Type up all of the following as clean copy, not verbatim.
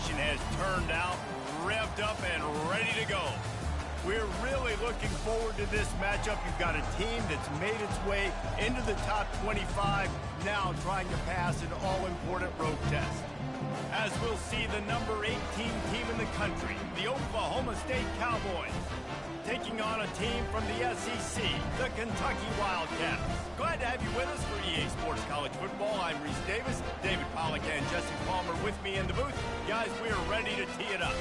formation has turned out, revved up, and ready to go. We're really looking forward to this matchup. You've got a team that's made its way into the top 25, now trying to pass an all-important road test. As we'll see the number 18 team in the country, the Oklahoma State Cowboys, taking on a team from the SEC, the Kentucky Wildcats. Glad to have you with us for EA Sports College Football. I'm Reese Davis, David Pollack and Jesse Palmer with me in the booth. Guys, we are ready to tee it up.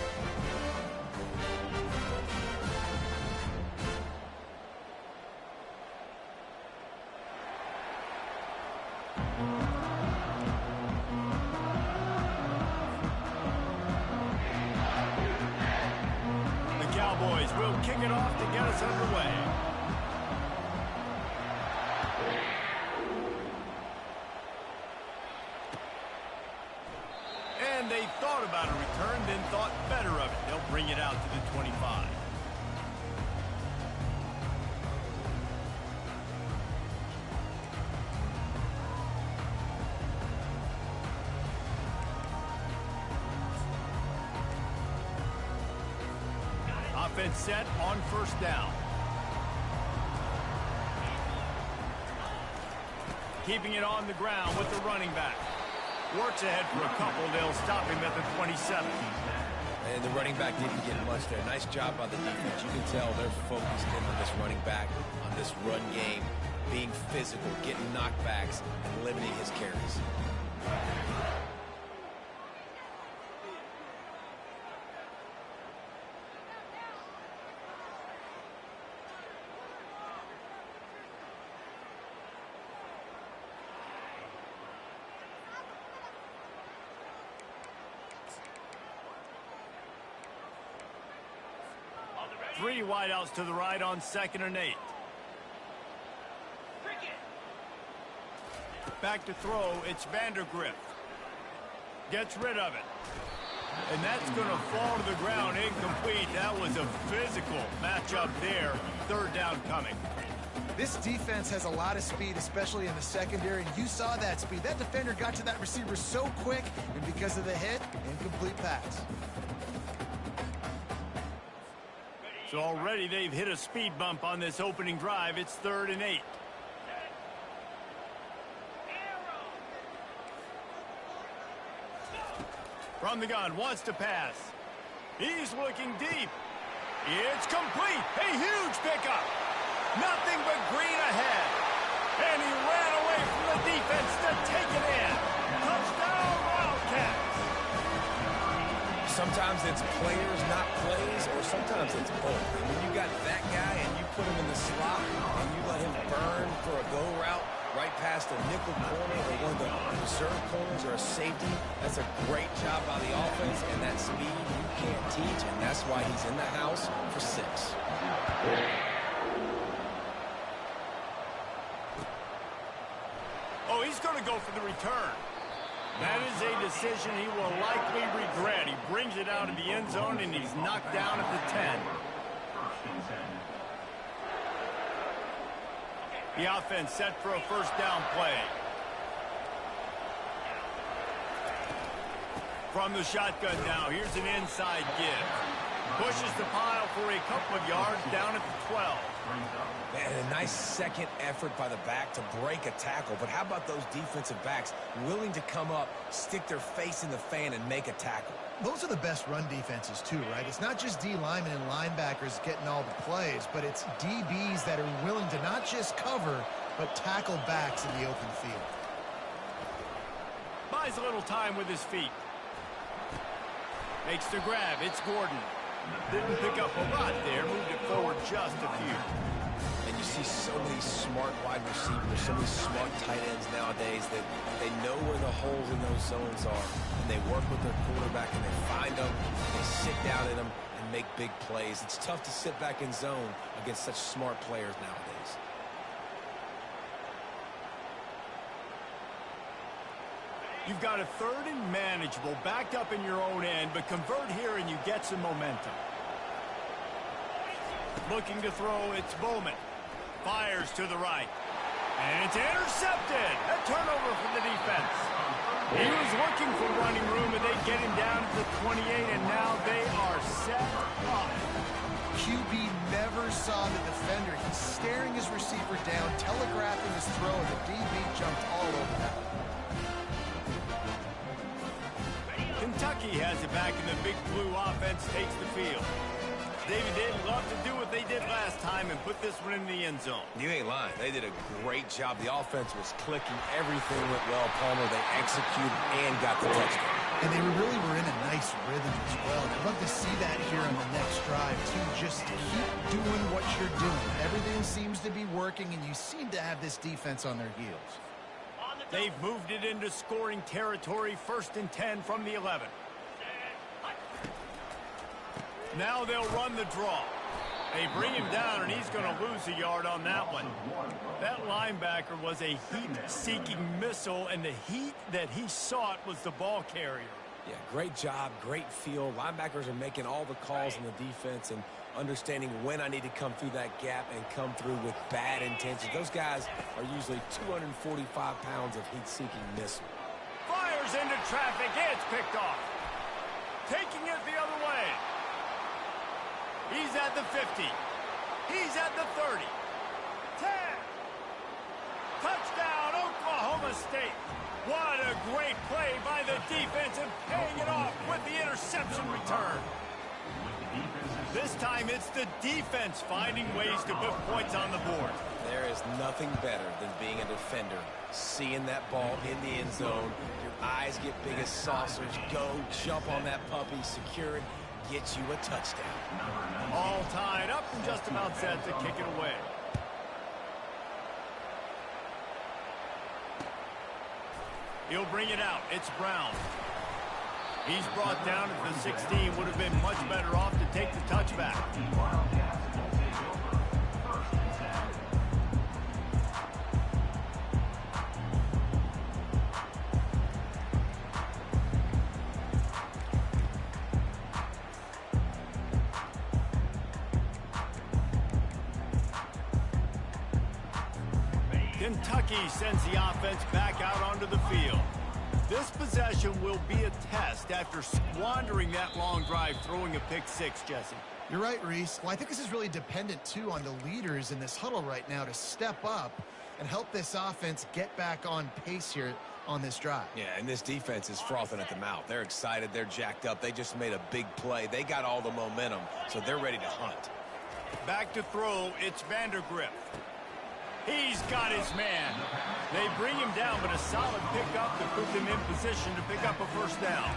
Cowboys will kick it off to get us underway. And they thought about a return, then thought better of it. They'll bring it out to the 25. Offense set on first down. Keeping it on the ground with the running back. Works ahead for a couple. They'll stop him at the 27. And the running back didn't get much there. Nice job by the defense. You can tell they're focused in on this running back, on this run game, being physical, getting knockbacks, and limiting his carries. Three wideouts to the right on 2nd and 8. Back to throw, it's Vandergrift. Gets rid of it. And that's going to fall to the ground incomplete. That was a physical matchup there. 3rd down coming. This defense has a lot of speed, especially in the secondary, and you saw that speed. That defender got to that receiver so quick, and because of the hit, incomplete pass. So already they've hit a speed bump on this opening drive. It's 3rd and 8. From the gun, wants to pass. He's looking deep. It's complete. A huge pickup. Nothing but green ahead. And he ran away from the defense to take it in. Touchdown, Wildcats. Sometimes it's players, not plays, or sometimes it's both. And when you got that guy and you put him in the slot and you let him burn for a go route right past a nickel corner or one of the reserve corners or a safety, that's a great job by the offense, and that speed you can't teach, and that's why he's in the house for 6. Oh, he's going to go for the return. That is a decision he will likely regret. He brings it out of the end zone, and he's knocked down at the 10. The offense set for a 1st down play. From the shotgun now, here's an inside give. Pushes the pile for a couple of yards down at the 12. Man, a nice second effort by the back to break a tackle. But how about those defensive backs willing to come up, stick their face in the fan, and make a tackle? Those are the best run defenses, too, right? It's not just D linemen and linebackers getting all the plays, but it's DBs that are willing to not just cover, but tackle backs in the open field. Buys a little time with his feet. Makes the grab. It's Gordon. Didn't pick up a lot there. Moved it forward just a few. And you see so many smart wide receivers, so many smart tight ends nowadays that they know where the holes in those zones are. And they work with their quarterback and they find them, and they sit down in them and make big plays. It's tough to sit back in zone against such smart players nowadays. You've got a 3rd and manageable, backed up in your own end, but convert here and you get some momentum. Looking to throw, it's Bowman. Fires to the right. And it's intercepted. A turnover for the defense. He was looking for running room, and they get him down to the 28. staring his receiver down, telegraphing his throw, and the DB jumped all over that. Kentucky has it back, and the Big Blue offense takes the field. David, they'd love to do what they did last time and put this one in the end zone. You ain't lying. They did a great job. The offense was clicking. Everything went well, Palmer. They executed and got the touchdown. And they really were in a nice rhythm as well. And I'd love to see that here on the next drive, too. Just keep doing what you're doing. Everything seems to be working, and you seem to have this defense on their heels. They've moved it into scoring territory, 1st and 10 from the 11. Now they'll run the draw. They bring him down, and he's going to lose a yard on that one. That linebacker was a heat-seeking missile, and the heat that he sought was the ball carrier. Yeah, great job, great feel. Linebackers are making all the calls in the defense and understanding when I need to come through that gap and come through with bad intentions. Those guys are usually 245 pounds of heat-seeking missile. Fires into traffic. It's picked off. Taking it the other way. He's at the 50. He's at the 30. 10. Touchdown, Oklahoma State. What a great play by the defense and paying it off with the interception return. This time it's the defense finding ways to put points on the board. There is nothing better than being a defender, seeing that ball in the end zone. Your eyes get big as saucers. Go, jump on that puppy, secure it, get you a touchdown. All tied up and just about set to kick it away. He'll bring it out. It's Brown. He's brought down at the 16. Would have been much better off to take the touchback. Kentucky sends the offense back out onto the field. This possession will be a test after squandering that long drive, throwing a pick six, Jesse. You're right, Reese. Well, I think this is really dependent, too, on the leaders in this huddle right now to step up and help this offense get back on pace here on this drive. Yeah, and this defense is frothing at the mouth. They're excited. They're jacked up. They just made a big play. They got all the momentum, so they're ready to hunt. Back to throw, it's Vandergrift. He's got his man. They bring him down, but a solid pickup to put them in position to pick up a first down.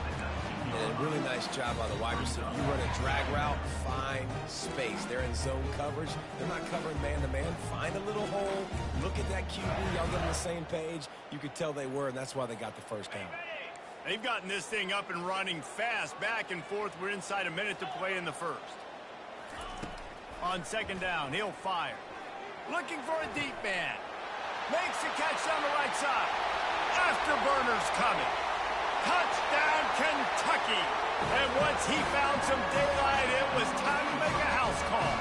And a really nice job by the wide receiver. You run a drag route, find space. They're in zone coverage. They're not covering man-to-man. Find a little hole. Look at that QB. Y'all get on the same page. You could tell they were, and that's why they got the first down. They've gotten this thing up and running fast, back and forth. We're inside a minute to play in the first. On second down, he'll fire. Looking for a deep man. Makes the catch on the right side. Afterburner's coming. Touchdown, Kentucky. And once he found some daylight, it was time to make a house call.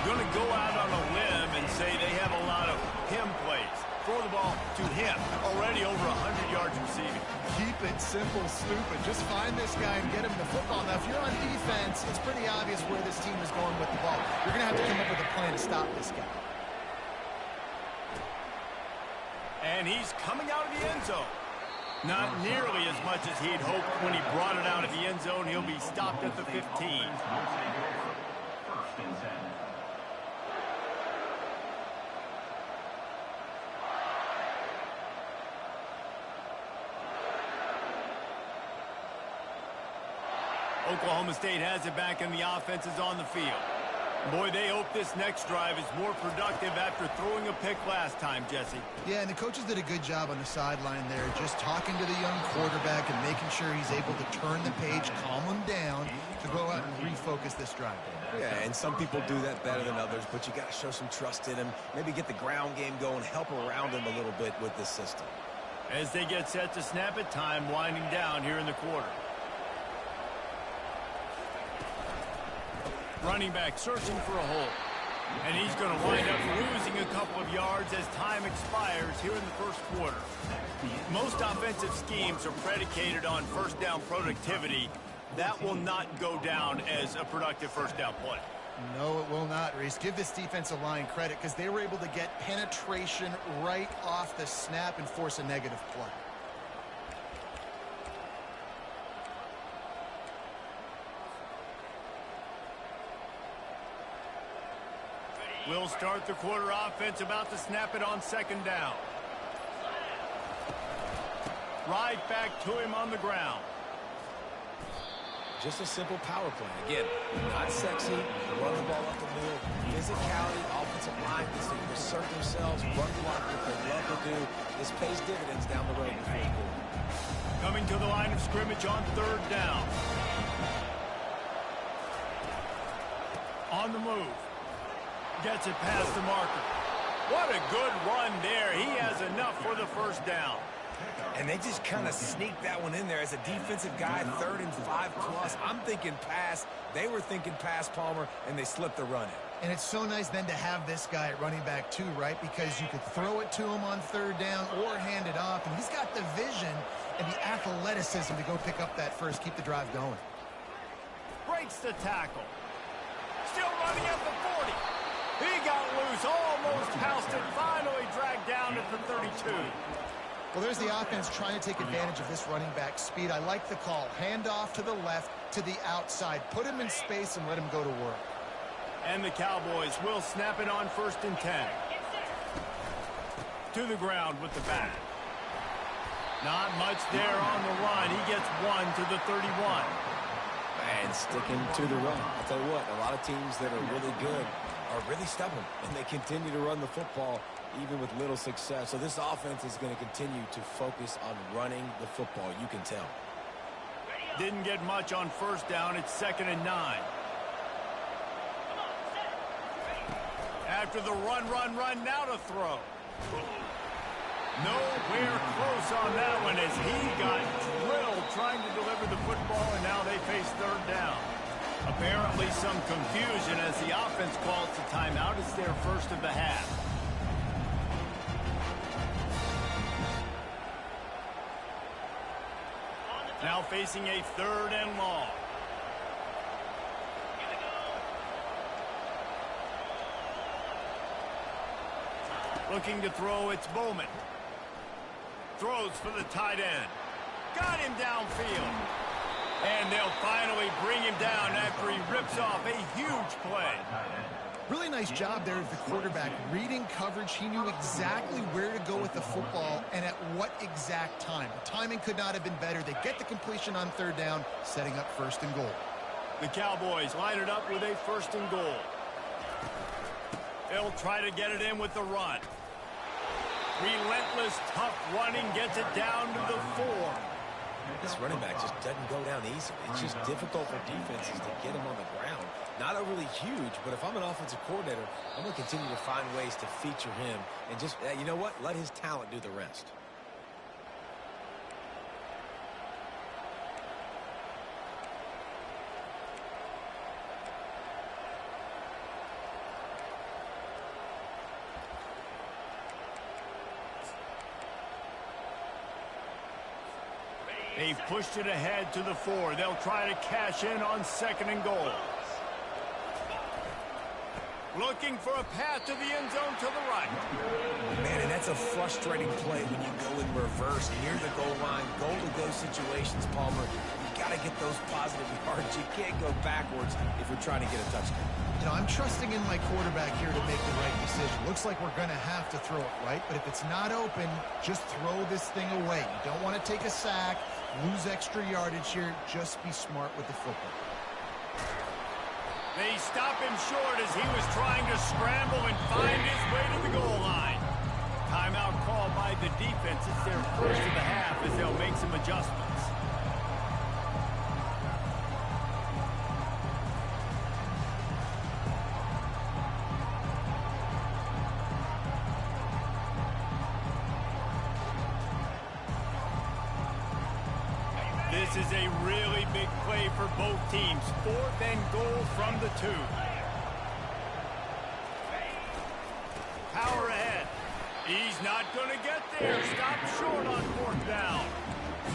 Going to go out on a limb and say they have a lot of him plays. Throw the ball to him. Already over 100 yards receiving. Keep it simple, stupid. Just find this guy and get him the football. Now, if you're on defense, it's pretty obvious where this team is going with the ball. You're going to have to come up with a plan to stop this guy. And he's coming out of the end zone. Not nearly as much as he'd hoped when he brought it out of the end zone. He'll be stopped at the 15. Oklahoma State has it back, and the offense is on the field. Boy, they hope this next drive is more productive after throwing a pick last time, Jesse. Yeah, and the coaches did a good job on the sideline there, just talking to the young quarterback and making sure he's able to turn the page, calm him down, to go out and refocus this drive. Yeah, and some people do that better than others, but you got to show some trust in him, maybe get the ground game going, help around him a little bit with this system. As they get set to snap it, time winding down here in the quarter. Running back searching for a hole. And he's going to wind up losing a couple of yards as time expires here in the first quarter. Most offensive schemes are predicated on first down productivity. That will not go down as a productive first down play. No, it will not, Reese. Give this defensive line credit because they were able to get penetration right off the snap and force a negative play. We'll start the quarter offense, about to snap it on second down. Right back to him on the ground. Just a simple power play. Again, not sexy, run the ball up the middle. Physicality, offensive line needs to assert themselves, run block what they love to do. This pays dividends down the road in the fourth quarter. Coming to the line of scrimmage on third down. On the move. Gets it past the marker. What a good run there. He has enough for the first down. And they just kind of sneaked that one in there as a defensive guy, 3rd and 5+. I'm thinking pass. They were thinking pass, Palmer, and they slipped the run in. And it's so nice then to have this guy at running back too, right? Because you could throw it to him on third down or hand it off. And he's got the vision and the athleticism to go pick up that first, keep the drive going. Breaks the tackle. Still running at the 40. He got loose, almost housed it, finally dragged down at the 32. Well, there's the offense trying to take advantage of this running back speed. I like the call. Hand off to the left, to the outside. Put him in space and let him go to work. And the Cowboys will snap it on 1st and 10. To the ground with the back. Not much there on the run. He gets 1 to the 31. And sticking to the run. I'll tell you what, a lot of teams that are really good are really stubborn, and they continue to run the football even with little success. So this offense is going to continue to focus on running the football. You can tell. Didn't get much on first down. It's 2nd and 9. After the run, now to throw. Nowhere close on that one as he got drilled trying to deliver the football, and now they face 3rd down. Apparently some confusion as the offense calls the timeout. It's their first of the half. Now facing a 3rd and long. Looking to throw, it's Bowman. Throws for the tight end. Got him downfield. And they'll finally bring him down after he rips off a huge play. Really nice job there of the quarterback. Reading coverage, he knew exactly where to go with the football and at what exact time. The timing could not have been better. They get the completion on 3rd down, setting up 1st and goal. The Cowboys line it up with a 1st and goal. They'll try to get it in with the run. Relentless, tough running gets it down to the 4. This running back just doesn't go down easily. It's just difficult for defenses to get him on the ground. Not overly huge, but if I'm an offensive coordinator, I'm going to continue to find ways to feature him and just, you know what, let his talent do the rest. They've pushed it ahead to the 4. They'll try to cash in on 2nd and goal. Looking for a path to the end zone to the right. Man, and that's a frustrating play when you go in reverse near the goal line. Goal-to-go situations, Palmer. You got to get those positive yards. You can't go backwards if you're trying to get a touchdown. You know, I'm trusting in my quarterback here to make the right decision. Looks like we're going to have to throw it, right? But if it's not open, just throw this thing away. You don't want to take a sack, lose extra yardage here. Just be smart with the football. They stop him short as he was trying to scramble and find his way to the goal line. Timeout called by the defense. It's their first of the half as they'll make some adjustments. This is a really big play for both teams. 4th and goal from the 2. Power ahead. He's not going to get there. Stop short on 4th down.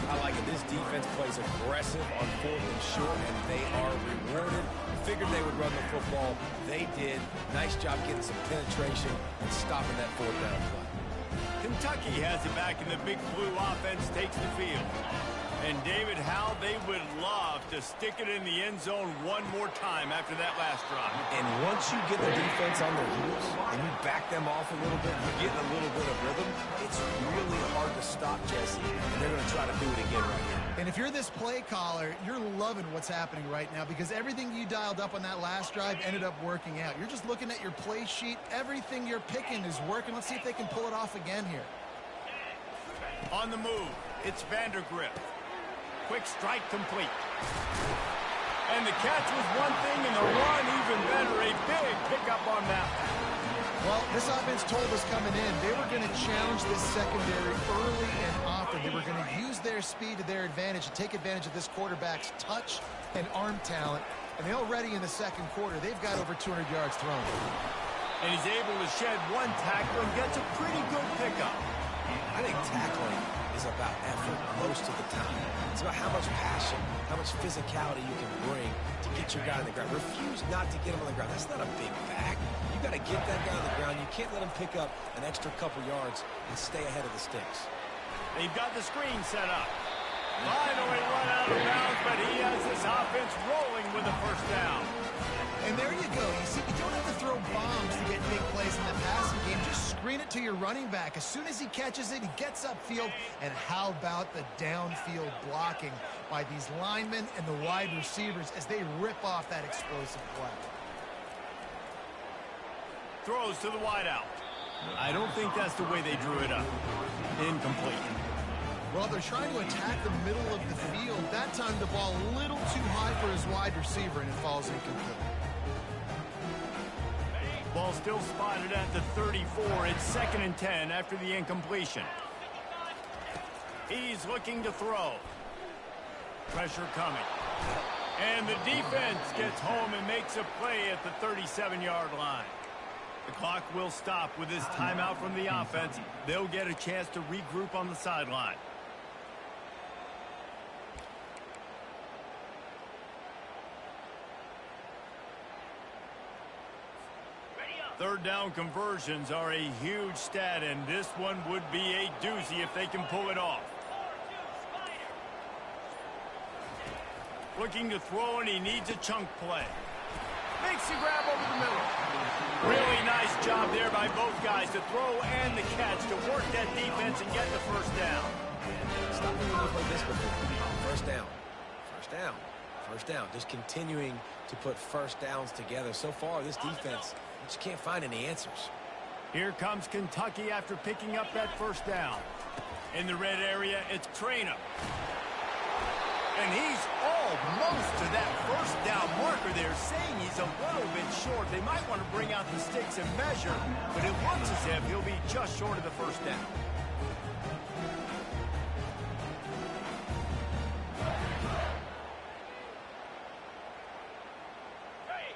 I like it. This defense plays aggressive on 4th and short, and they are rewarded. Figured they would run the football. They did. Nice job getting some penetration and stopping that 4th down play. Kentucky has it back, and the Big Blue offense takes the field. And David, how they would love to stick it in the end zone one more time after that last drive. And once you get the defense on their heels and you back them off a little bit, you get a little bit of rhythm, it's really hard to stop, Jesse, and they're going to try to do it again right here. And if you're this play caller, you're loving what's happening right now because everything you dialed up on that last drive ended up working out. You're just looking at your play sheet. Everything you're picking is working. Let's see if they can pull it off again here. On the move, it's Vandergrift. Quick strike complete. And the catch was one thing, and the run even better. A big pickup on that. Well, this offense told us coming in they were going to challenge this secondary early and often. They were going to use their speed to their advantage and take advantage of this quarterback's touch and arm talent. And they already in the second quarter, they've got over 200 yards thrown. And he's able to shed one tackle and gets a pretty good pickup. I think tackling is about effort most of the time. It's about how much passion, how much physicality you can bring to get your guy on the ground. Refuse not to get him on the ground. That's not a big back. You got to get that guy on the ground. You can't let him pick up an extra couple yards and stay ahead of the sticks. They've got the screen set up. Finally run out of bounds, but he has this offense rolling with a first down. And there you go. You see, you don't have to throw bombs to get big plays in the passing game. Just screen it to your running back. As soon as he catches it, he gets upfield. And how about the downfield blocking by these linemen and the wide receivers as they rip off that explosive play. Throws to the wideout. I don't think that's the way they drew it up. Incomplete. Well, they're trying to attack the middle of the field. That time the ball a little too high for his wide receiver, and it falls incomplete. Ball still spotted at the 34. It's 2nd and 10 after the incompletion. He's looking to throw. Pressure coming. And the defense gets home and makes a play at the 37-yard line. The clock will stop with this timeout from the offense. They'll get a chance to regroup on the sideline. Third down conversions are a huge stat, and this one would be a doozy if they can pull it off. Looking to throw, and he needs a chunk play. Makes the grab over the middle. Really nice job there by both guys to throw and the catch to work that defense and get the first down. Stop me when you play this before. First down. First down. First down. Just continuing to put first downs together. So far, this defense just can't find any answers. Here comes Kentucky after picking up that first down. In the red area, it's Ncaa. And he's almost to that first down marker there, saying he's a little bit short. They might want to bring out the sticks and measure, but it looks as if he'll be just short of the first down.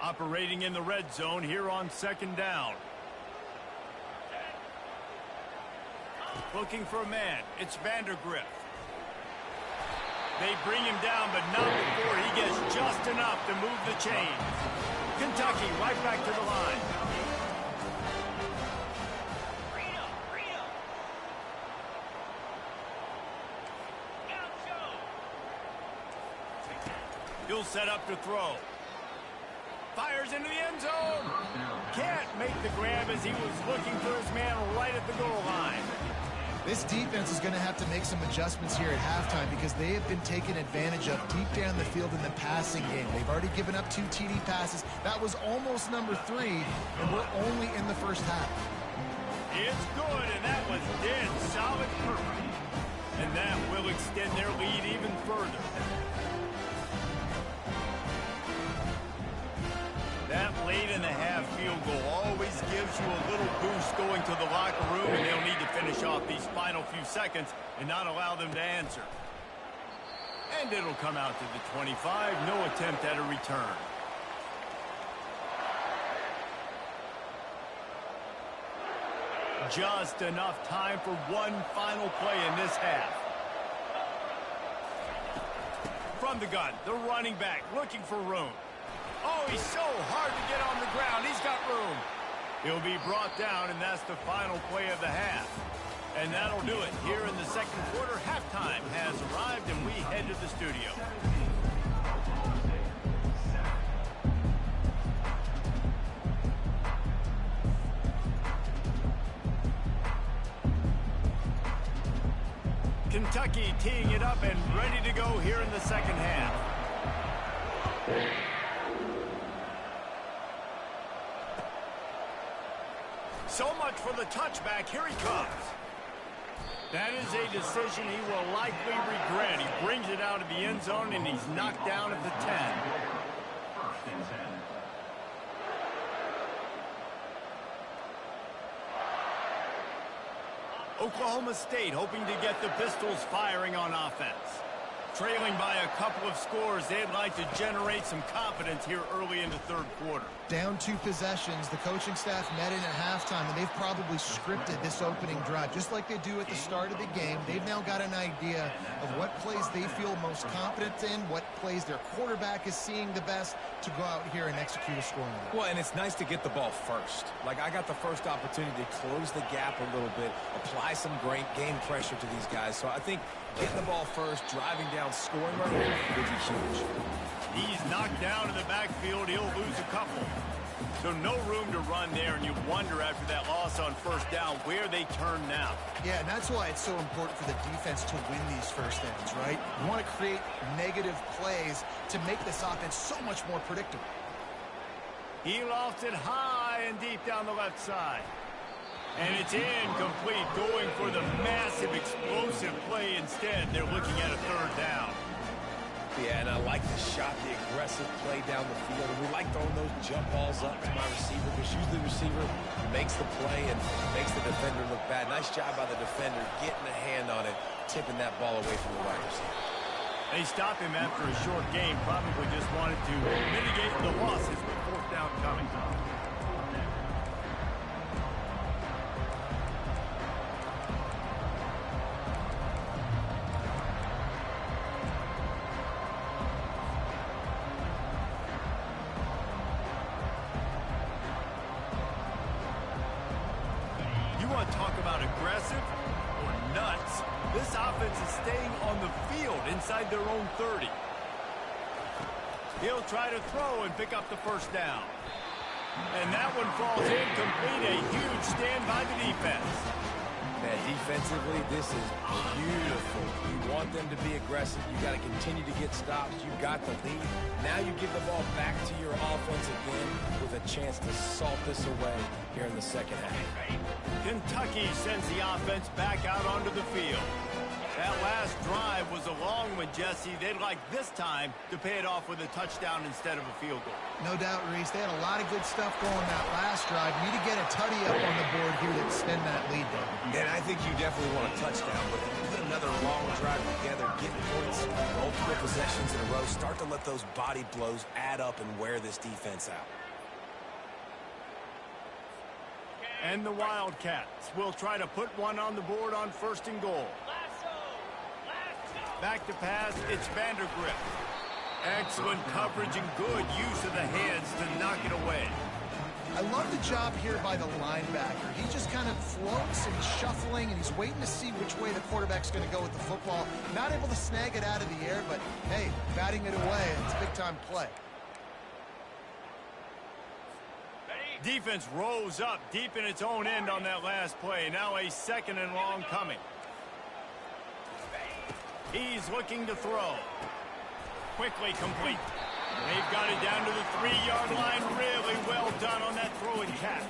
Operating in the red zone here on 2nd down. Looking for a man. It's Vandergrift. They bring him down, but not before he gets just enough to move the chains. Kentucky right back to the line. He'll set up to throw. Fires into the end zone. Can't make the grab as he was looking for his man right at the goal line. This defense is going to have to make some adjustments here at halftime because they have been taken advantage of deep down the field in the passing game. They've already given up 2 TD passes. That was almost number 3, and we're only in the first half. It's good, and that was dead solid perfect. And that will extend their lead even further. That late-in-the-half field goal always gives you a little boost going to the locker room, and they'll need to finish off these final few seconds and not allow them to answer. And it'll come out to the 25. No attempt at a return. Just enough time for one final play in this half. on the gun. The running back looking for room. Oh, he's so hard to get on the ground. He's got room. He'll be brought down, and that's the final play of the half. And that'll do it. Here in the second quarter, halftime has arrived, and we head to the studio. Kentucky teeing it up and ready to go here in the second half. So much for the touchback. Here he comes. That is a decision he will likely regret. He brings it out of the end zone, and he's knocked down at the 10. Oklahoma State hoping to get the Pistols firing on offense. Trailing by a couple of scores, they'd like to generate some confidence here early in the third quarter. Down 2 possessions, the coaching staff met in at halftime, and they've probably scripted this opening drive. Just like they do at the start of the game, they've now got an idea of what plays they feel most confident in, what plays their quarterback is seeing the best to go out here and execute a scoring drive. Well, and it's nice to get the ball first. Like, I got the first opportunity to close the gap a little bit, apply some great game pressure to these guys. So I think getting the ball first, driving down, scoring right here would be huge. He's knocked down in the backfield. He'll lose a couple. So no room to run there, and you wonder after that loss on first down where they turn now. Yeah, and that's why it's so important for the defense to win these first downs, right? You want to create negative plays to make this offense so much more predictable. He lofts it high and deep down the left side. And it's incomplete, going for the massive, explosive play instead. They're looking at a third down. Yeah, and I like the shot, the aggressive play down the field. And we like throwing those jump balls up to my receiver, because usually the receiver makes the play and makes the defender look bad. Nice job by the defender getting a hand on it, tipping that ball away from the wide receiver. They stop him after a short game, probably just wanted to mitigate the losses with fourth down coming. Talk about aggressive or nuts. This offense is staying on the field inside their own 30. He'll try to throw and pick up the first down. And that one falls incomplete. A huge stand by the defense. Man, defensively, this is beautiful. You want them to be aggressive. You got to continue to get stops. You got the lead. Now you give the ball back to your offense again with a chance to salt this away here in the second half. Kentucky sends the offense back out onto the field. That last drive was a long one, Jesse. They'd like this time to pay it off with a touchdown instead of a field goal. No doubt, Reese. They had a lot of good stuff going that last drive. Need to get a tutty up on the board here to extend that lead, though. And I think you definitely want a touchdown, but put another long drive together, get points, multiple possessions in a row, start to let those body blows add up and wear this defense out. And the Wildcats will try to put one on the board on first and goal. Back to pass, it's Vandergrift. Excellent coverage and good use of the hands to knock it away. I love the job here by the linebacker. He just kind of floats and shuffling, and he's waiting to see which way the quarterback's going to go with the football. Not able to snag it out of the air, but, hey, batting it away, it's a big-time play. Defense rose up deep in its own end on that last play. Now a second and long coming. He's looking to throw. Quickly complete. They've got it down to the 3-yard line. Really well done on that throw and catch.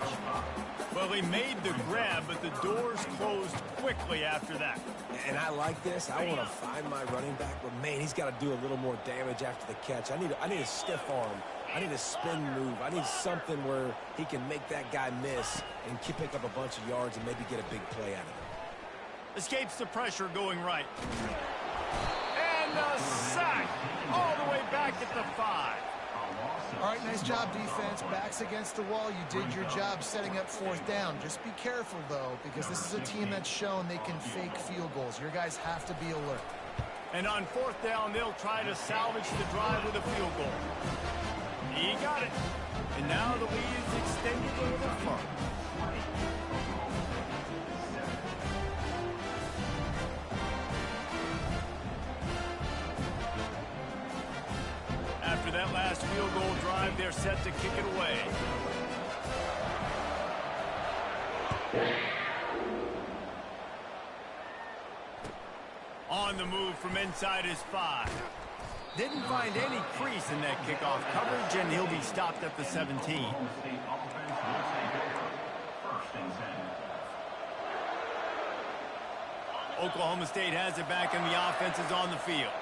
Well, he made the grab, but the doors closed quickly after that. And I like this. I want to find my running back, but, man, he's got to do a little more damage after the catch. I need a stiff arm. I need a spin move. I need something where he can make that guy miss and pick up a bunch of yards and maybe get a big play out of it. Escapes the pressure going right. And a sack all the way back at the 5. All right, nice job, defense. Backs against the wall. You did your job setting up fourth down. Just be careful, though, because this is a team that's shown they can fake field goals. Your guys have to be alert. And on fourth down, they'll try to salvage the drive with a field goal. He got it. And now the lead is extended a little further. After that last field goal drive, they're set to kick it away. On the move from inside his 5. Didn't find any crease in that kickoff coverage, and he'll be stopped at the 17. Oklahoma State has it back, and the offense is on the field.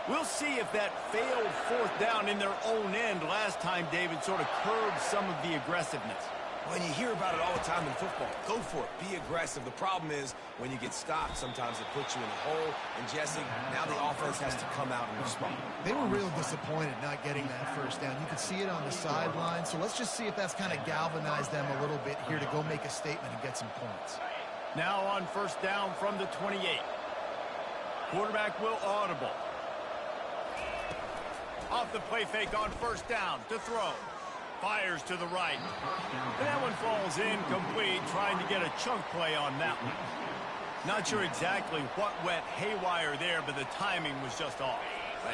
We'll see if that failed fourth down in their own end last time, David, sort of curbed some of the aggressiveness. When you hear about it all the time in football, go for it. Be aggressive. The problem is when you get stopped, sometimes it puts you in a hole. And, Jesse, now the offense has to come out and respond. They were real disappointed not getting that first down. You could see it on the sideline. So let's just see if that's kind of galvanized them a little bit here to go make a statement and get some points. Now on first down from the 28. Quarterback will audible. Off the play fake on first down to throw. Fires to the right. And that one falls incomplete, trying to get a chunk play on that one. Not sure exactly what went haywire there, but the timing was just off.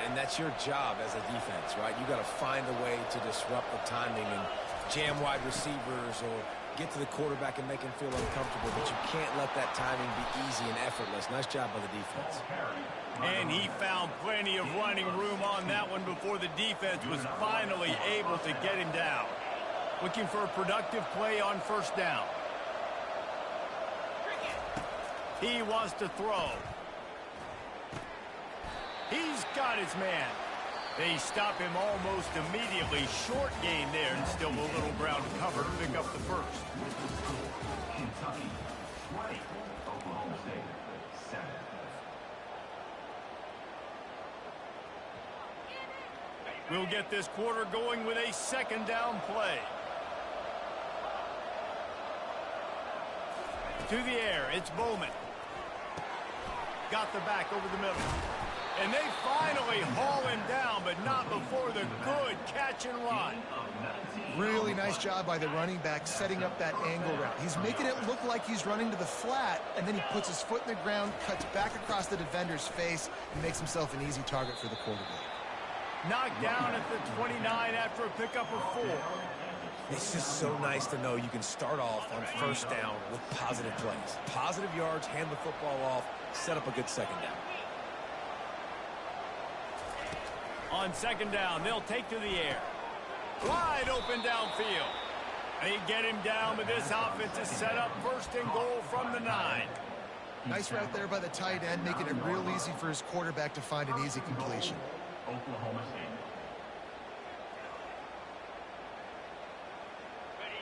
And that's your job as a defense, right? You got to find a way to disrupt the timing and jam wide receivers or get to the quarterback and make him feel uncomfortable, but you can't let that timing be easy and effortless. Nice job by the defense. And he found plenty of running room on that one before the defense was finally able to get him down. Looking for a productive play on first down. He wants to throw. He's got his man. They stop him almost immediately. Short gain there, and still a little ground cover to pick up the first. Kentucky 20, Oklahoma State 7. We'll get this quarter going with a second down play. To the air, it's Bowman. Got the back over the middle. And they finally haul him down, but not before the good catch and run. Really nice job by the running back setting up that angle route. He's making it look like he's running to the flat, and then he puts his foot in the ground, cuts back across the defender's face, and makes himself an easy target for the quarterback. Knocked down at the 29 after a pickup of 4. It's just so nice to know you can start off on first down with positive plays. Positive yards, hand the football off, set up a good second down. On second down, they'll take to the air. Wide open downfield. They get him down, but this offense is set up first and goal from the 9. Nice route there by the tight end, making it real easy for his quarterback to find an easy completion. Oklahoma State.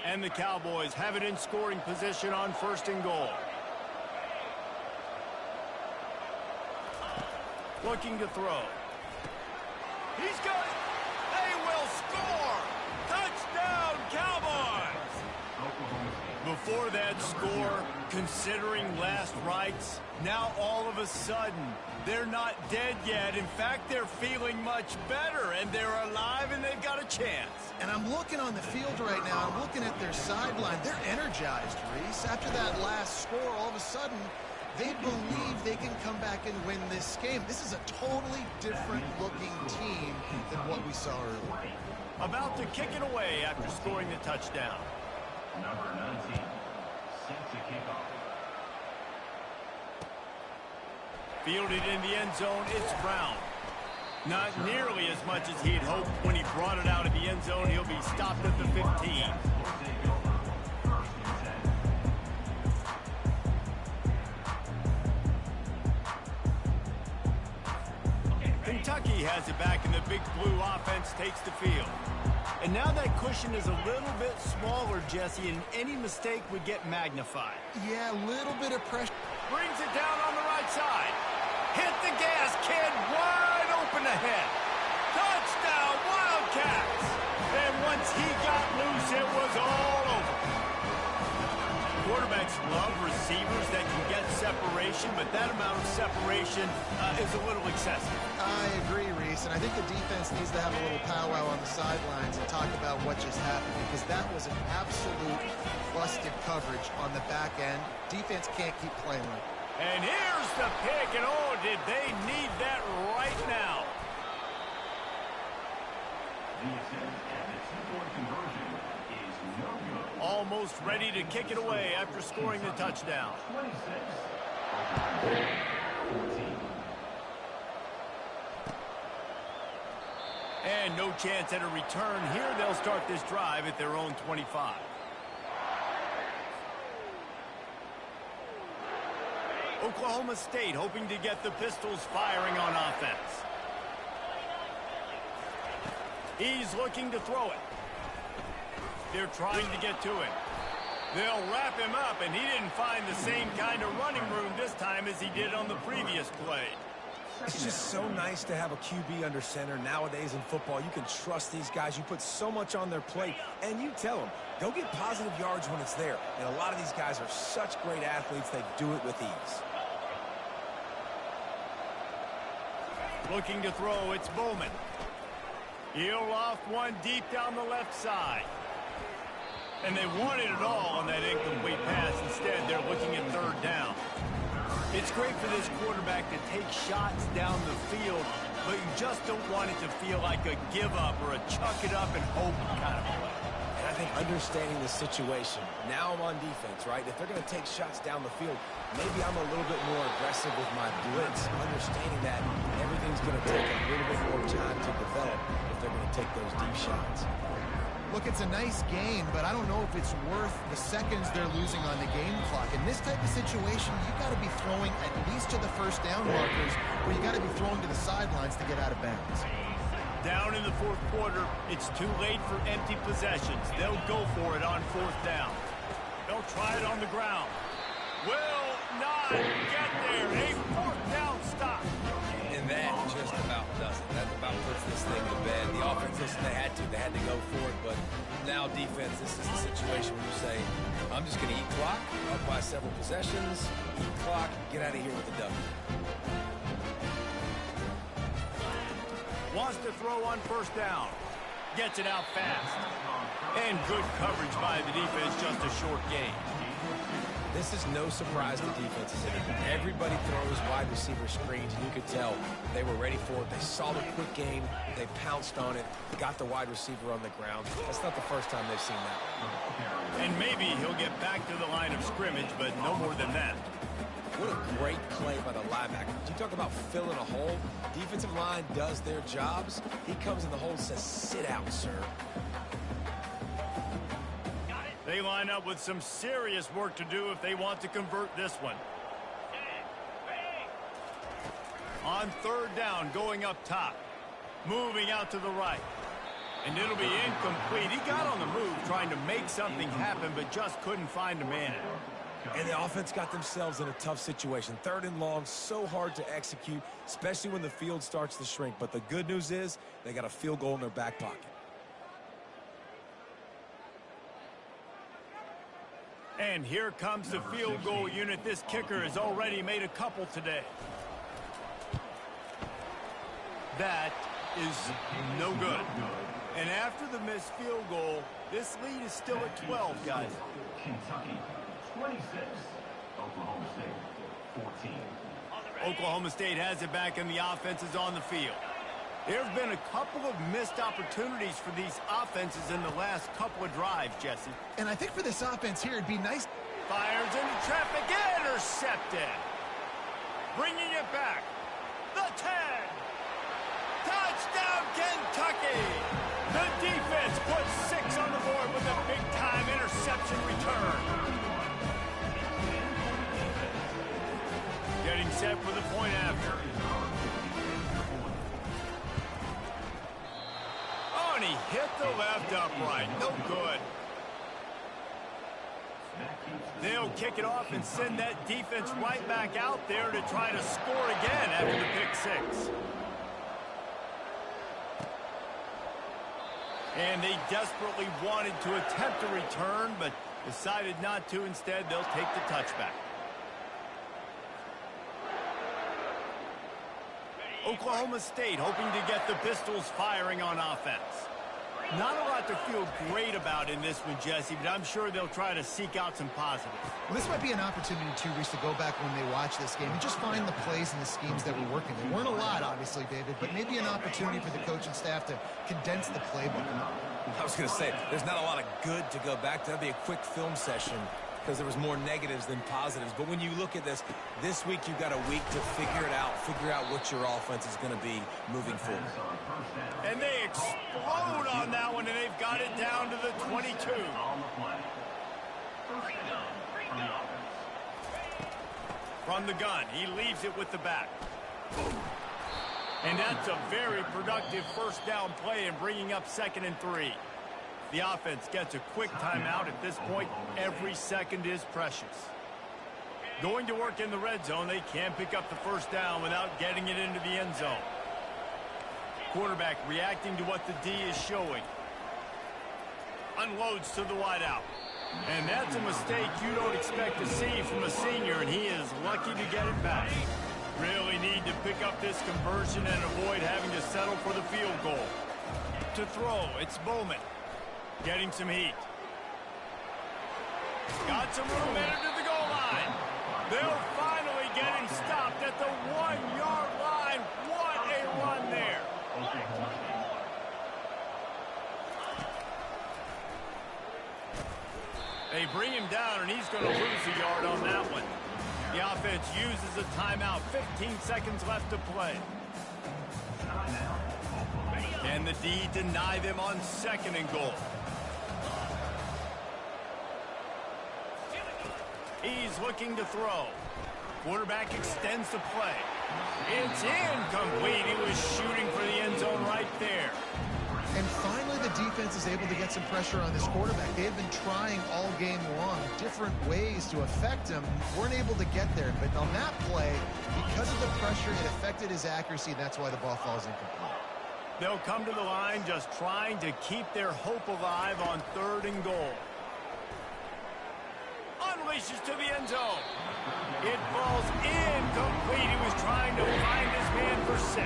And the Cowboys have it in scoring position on first and goal. Looking to throw. He's got it. They will score. Touchdown, Cowboys. Before that score, considering last rites, now all of a sudden, they're not dead yet. In fact, they're feeling much better, and they're alive, and they've got a chance. And I'm looking on the field right now. I'm looking at their sideline. They're energized, Reese. After that last score, all of a sudden, they believe they can come back and win this game. This is a totally different-looking team than what we saw earlier. About to kick it away after scoring the touchdown. Number 19, set to kick off. Fielded in the end zone, it's Brown. Not nearly as much as he'd hoped when he brought it out of the end zone. He'll be stopped at the 15. Kentucky has it back, and the big blue offense takes the field. And now that cushion is a little bit smaller, Jesse, and any mistake would get magnified. Yeah, a little bit of pressure. Brings it down on the right side. Hit the gas, kid. Wide open ahead. Touchdown, Wildcats. And once he got loose, it was all over. Quarterbacks love receivers that can get separation, but that amount of separation is a little excessive. I agree, Reese, and I think the defense needs to have a little powwow on the sidelines and talk about what just happened, because that was an absolute busted coverage on the back end. Defense can't keep playing like it. And here's the pick, and oh, did they need that right now. The attempt at the two-point conversion is no good. Almost ready to kick it away after scoring the touchdown. 26. 14. And no chance at a return here. They'll start this drive at their own 25. Oklahoma State hoping to get the Pistols firing on offense. He's looking to throw it. They're trying to get to him. They'll wrap him up, and he didn't find the same kind of running room this time as he did on the previous play. It's just so nice to have a QB under center. Nowadays in football, you can trust these guys. You put so much on their plate, and you tell them, go get positive yards when it's there. And a lot of these guys are such great athletes, they do it with ease. Looking to throw, it's Bowman. He'll loft one deep down the left side. And they wanted it all on that incomplete pass. Instead, they're looking at third down. It's great for this quarterback to take shots down the field, but you just don't want it to feel like a give-up or a chuck-it-up and hope kind of play. And I think understanding the situation, now I'm on defense, right? If they're going to take shots down the field, maybe I'm a little bit more aggressive with my blitz, understanding that everything's going to take a little bit more time to develop if they're going to take those deep shots. Look, it's a nice game, but I don't know if it's worth the seconds they're losing on the game clock. In this type of situation, you got to be throwing at least to the first down markers, or you got to be throwing to the sidelines to get out of bounds. Down in the fourth quarter, it's too late for empty possessions. They'll go for it on fourth down. They'll try it on the ground. Will not get there. A fourth down stop. And that just about does it. That about puts this thing to bed. The offense, listen, they had to go for it, but now defense, this is the situation where you say, I'm just going to eat clock, up by several possessions, eat clock, get out of here with the W. Wants to throw on first down. Gets it out fast. And good coverage by the defense, just a short gain. This is no surprise to defenses anymore. Everybody throws wide receiver screens, and you could tell they were ready for it. They saw the quick game. They pounced on it, got the wide receiver on the ground. That's not the first time they've seen that. And maybe he'll get back to the line of scrimmage, but no more than that. What a great play by the linebacker. You talk about filling a hole. Defensive line does their jobs. He comes in the hole and says, sit out, sir. They line up with some serious work to do if they want to convert this one. On third down, going up top. Moving out to the right. And it'll be incomplete. He got on the move trying to make something happen, but just couldn't find a man. And the offense got themselves in a tough situation. Third and long, so hard to execute, especially when the field starts to shrink. But the good news is they got a field goal in their back pocket. And here comes the field goal unit. This kicker has already made a couple today. That is no good. And after the missed field goal, this lead is still at 12, guys. Kentucky 26, Oklahoma State 14. Oklahoma State has it back and the offense is on the field. There have been a couple of missed opportunities for these offenses in the last couple of drives, Jesse. And I think for this offense here, it'd be nice. Fires into traffic, intercepted. Bringing it back. The 10. Touchdown, Kentucky. The defense puts 6 on the board with a big-time interception return. Getting set for the point after. Oh, and he hit the left upright. No good. They'll kick it off and send that defense right back out there to try to score again after the pick 6. And they desperately wanted to attempt a return, but Decided not to. Instead, they'll take the touchback. Oklahoma State hoping to get the Pistols firing on offense. Not a lot to feel great about in this one, Jesse, but I'm sure they'll try to seek out some positives. Well, this might be an opportunity, too, Reese, to go back when they watch this game and just find the plays and the schemes that were working. There weren't a lot, obviously, David, but maybe an opportunity for the coaching staff to condense the playbook. I was going to say, there's not a lot of good to go back to. That'd be a quick film session because there was more negatives than positives. But when you look at this week you've got a week to figure out what your offense is going to be moving forward. And they explode on that one, and they've got it down to the 22. From the gun, he leaves it with the back. And that's a very productive first down play and bringing up 2nd and 3. The offense gets a quick timeout. At this point, every second is precious. Going to work in the red zone, they can't pick up the first down without getting it into the end zone. Quarterback reacting to what the D is showing. Unloads to the wideout. And that's a mistake you don't expect to see from a senior, and he is lucky to get it back. Really need to pick up this conversion and avoid having to settle for the field goal. To throw, it's Bowman. Getting some heat. Got some room headed to the goal line. They'll finally get him stopped at the 1-yard line. What a run there. They bring him down, and he's going to lose a yard on that one. The offense uses a timeout. 15 seconds left to play. Can the D deny them on 2nd and goal? He's looking to throw. Quarterback extends the play. It's incomplete. He was shooting for the end zone right there. And finally, the defense is able to get some pressure on this quarterback. They have been trying all game long different ways to affect him. Weren't able to get there. But on that play, because of the pressure, it affected his accuracy, and that's why the ball falls incomplete. They'll come to the line just trying to keep their hope alive on 3rd and goal. Unleashes to the end zone. It falls incomplete. He was trying to find his man for 6.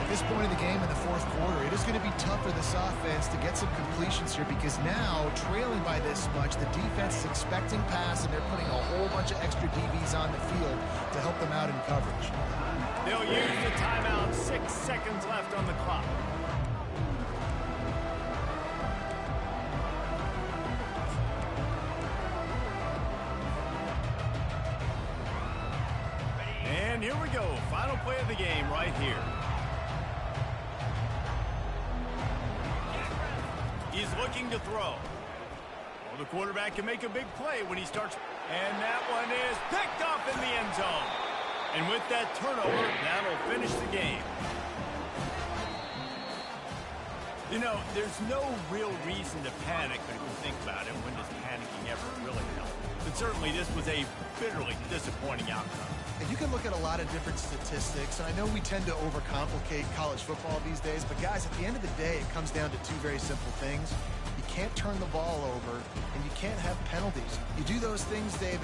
At this point in the game in the 4th quarter, it is going to be tough for this offense to get some completions here because now, trailing by this much, the defense is expecting pass, and they're putting a whole bunch of extra DBs on the field to help them out in coverage. They'll use the timeout. 6 seconds left on the clock. And here we go. Final play of the game right here. He's looking to throw. Well, the quarterback can make a big play when he starts. And that one is picked up in the end zone. And with that turnover, that'll finish the game. You know, there's no real reason to panic, but if you think about it, when does panicking ever really help? But certainly this was a bitterly disappointing outcome. And you can look at a lot of different statistics, and I know we tend to overcomplicate college football these days, but guys, at the end of the day, it comes down to 2 very simple things. You can't turn the ball over, and you can't have penalties. You do those things, David,